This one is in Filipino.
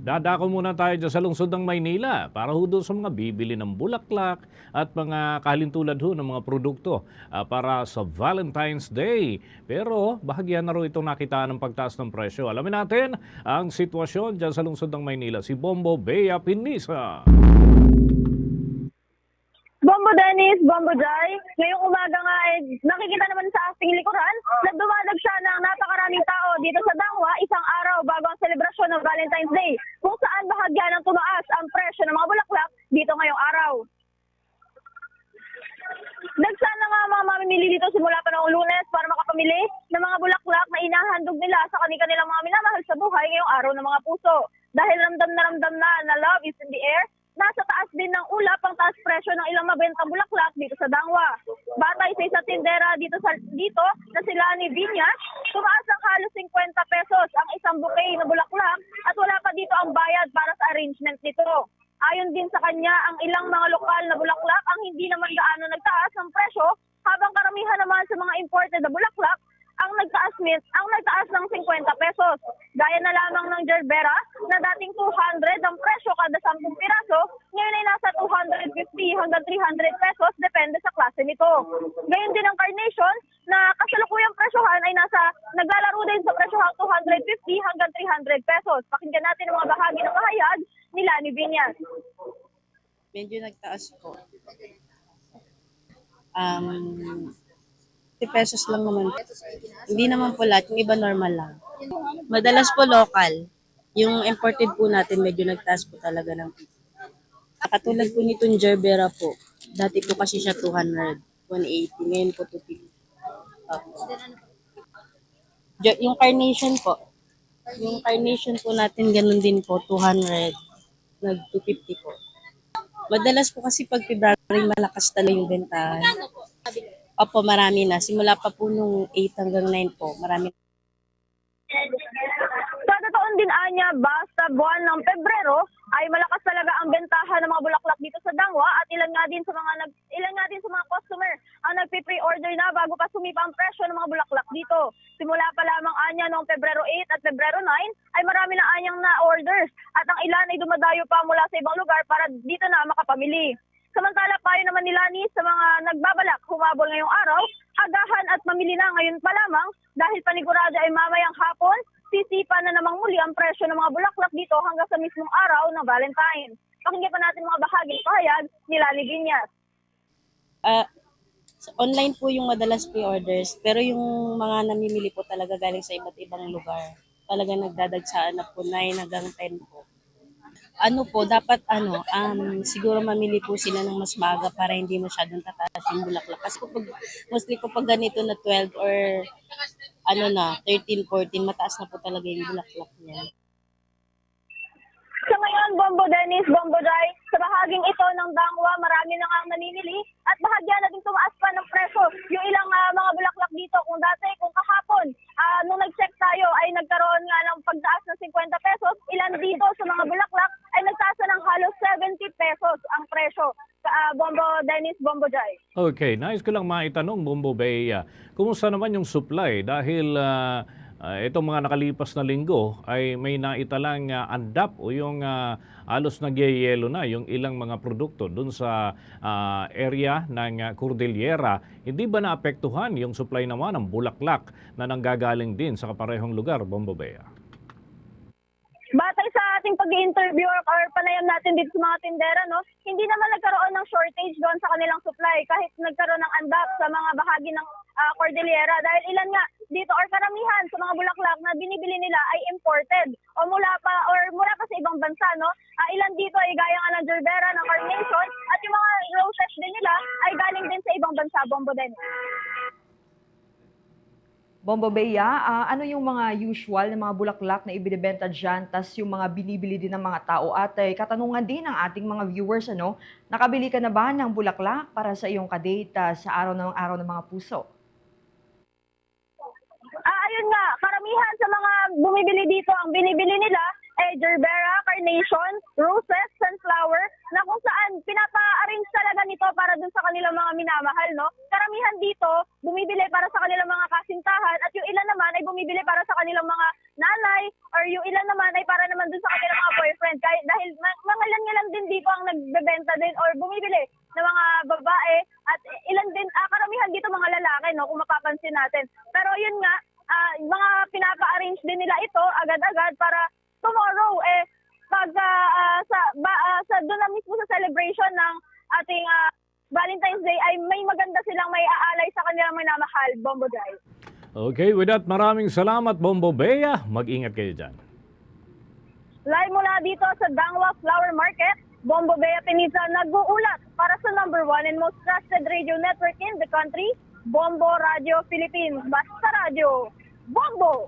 Dadako muna tayo dyan sa lungsod ng Maynila para ho doon sa mga bibili ng bulaklak at mga kalintulad ho ng mga produkto para sa Valentine's Day. Pero bahagyan na ro itong nakitaan ng pagtaas ng presyo. Alamin natin ang sitwasyon dyan sa lungsod ng Maynila. Si Bombo Bea Pinisa. Bombo Dennis, Bombo Jai, ngayong umaga nga nakikita naman sa ating likuran na dumadag siya ng napakaraming tao dito sa Dangwa isang araw bago ang selebrasyon ng Valentine's Day kung saan bahagya ng tumaas ang presyo ng mga bulaklak dito ngayong araw. Nagsan na nga mga mamimili dito simula pa noong Lunes para makapamili ng mga bulaklak na inahandog nila sa kanilang mga minamahal sa buhay ngayong araw ng mga puso. Dahil ramdam na love is in the air, nasa taas din ng ulap ang taas presyo ng ilang mabentang bulaklak dito sa Dangwa. Batay sa isa tindera dito na sila ni Viñas, tumaas ng halos 50 pesos ang isang bouquet na bulaklak at wala pa dito ang bayad para sa arrangement nito. Ayon din sa kanya, ang ilang mga lokal na bulaklak ang hindi naman gaano nagtaas ang presyo, habang karamihan naman sa mga imported na bulaklak ang nagtaas ng 50 pesos. Gaya na lamang ng gerbera na dating 200 ang presyo kada 10 piraso, ngayon ay nasa 250 hanggang 300 pesos depende sa klase nito. Gayon din ang carnation na kasalukuyang presyohan ay naglalaro din sa presyohang 250 hanggang 300 pesos. Pakinggan natin ang mga bahagi ng pahayag ni Lani Viñas. Medyo nagtaas po. 50 pesos lang naman. Hindi naman po lahat, yung iba normal lang. Madalas po local. Yung imported po natin, medyo nagtaas po talaga ng katulad po nitong gerbera po. Dati po kasi siya 200, 180. Ngayon po 250. Yung carnation po. Yung carnation po natin, ganun din po, 200. Nag-250 po. Madalas po kasi pag February, malakas talaga yung bentahan. Opo, marami na. Simula pa po nung 8 hanggang 9 po, marami. Kada taon din anya, basta buwan ng Pebrero, ay malakas talaga ang bentahan ng mga bulaklak dito sa Dangwa at ilan nga din sa mga customer ang nagpi-pre-order na bago pa sumipa ang presyo ng mga bulaklak dito. Simula pa lamang anya noong Pebrero 8 at Pebrero 9 ay marami na anyang na-orders at ang ilan ay dumadayo pa mula sa ibang lugar para dito na makapamili. Samantala, payo naman ni Lani sa mga nagbabalak humabol ngayong araw, agahan at mamili na ngayon pa lamang dahil panigurado ay mamayang hapon, sisipa na namang muli ang presyo ng mga bulaklak dito hanggang sa mismong araw ng Valentine. Pakinggan pa natin mga bahagi ng pahayag ni Lani Viñas. Online po yung madalas pre-orders, pero yung mga namimili po talaga galing sa iba't ibang lugar. Talaga nagdadagsaan na po 9 hanggang 10 po. Dapat siguro mamili po sila ng mas maaga para hindi masyadong tataas yung bulaklak. Kasi mostly pag ganito na 12 or 13, 14, mataas na po talaga yung bulaklak niya. Sa ngayon, Bombo Dennis, Bombo Jai, sa bahaging ito ng Dangwa, marami na nga ang namimili at bahagya na din tumaas pa ng presyo. Yung ilang mga bulaklak dito, kung kahapon, nung nag-check tayo ay nagkaroon nga ng pagtaas ng 50 pesos, ilan dito sa mga bulaklak ay nagtaas ng halos 70 pesos ang presyo. Bombo Dennis, Bombo Jai. Okay, nais ko lang maitanong, Bombo Bea, kumusta naman yung supply? Dahil itong mga nakalipas na linggo ay may naitalang andap o yung halos nagyayelo na yung ilang mga produkto dun sa area ng Cordillera. Hindi ba naapektuhan yung supply naman ng bulaklak na nanggagaling din sa kaparehong lugar, Bombo Bea? Batay sa ating pag-i-interview or panayam natin dito sa mga tindera, hindi naman nagkaroon ng shortage doon sa kanilang supply kahit nagkaroon ng andap sa mga bahagi ng Cordillera dahil ilan nga dito or karamihan sa mga bulaklak na binibili nila ay imported o mula pa sa ibang bansa, ilan dito ay gaya nga ng gerbera, ng carnation at yung mga roses din nila ay galing din sa ibang bansa, Bombo din. Bombo Bea, ano yung mga usual na mga bulaklak na ibinebenta dyan, tas yung mga binibili din ng mga tao? At katanungan din ng ating mga viewers, nakabili ka na ba ng bulaklak para sa iyong kadate sa araw ng mga puso? Ayun nga, karamihan sa mga bumibili dito, ang binibili nila ay gerbera, carnation, roses, sunflower, na kung saan pinapa-arrange talaga nito para dun sa kanilang mga minamahal, Karamihan dito, bumibili para sa kanilang mga kasintahan at yung ilan naman ay bumibili para sa kanilang mga nanay, or yung ilan naman ay para naman dun sa kanilang mga boyfriend. Kahit dahil mga ilan din dito ang nagbebenta din or bumibili ng mga babae at ilan din, karamihan dito mga lalaki, no, kung mapapansin natin. Pero yun nga, mga pinapa-arrange din nila ito agad-agad para tomorrow, pag sa doon na mismo sa celebration ng ating Valentine's Day ay may maganda silang may aalay sa kanilang minamahal, Bombo Drive. Okay, with that, maraming salamat, Bombo Bea. Mag-ingat kayo dyan. Live mula dito sa Dangwa Flower Market, Bombo Bea Peniza nag-uulat para sa number 1 and most trusted radio network in the country, Bombo Radio Philippines. Basta Radio, Bombo!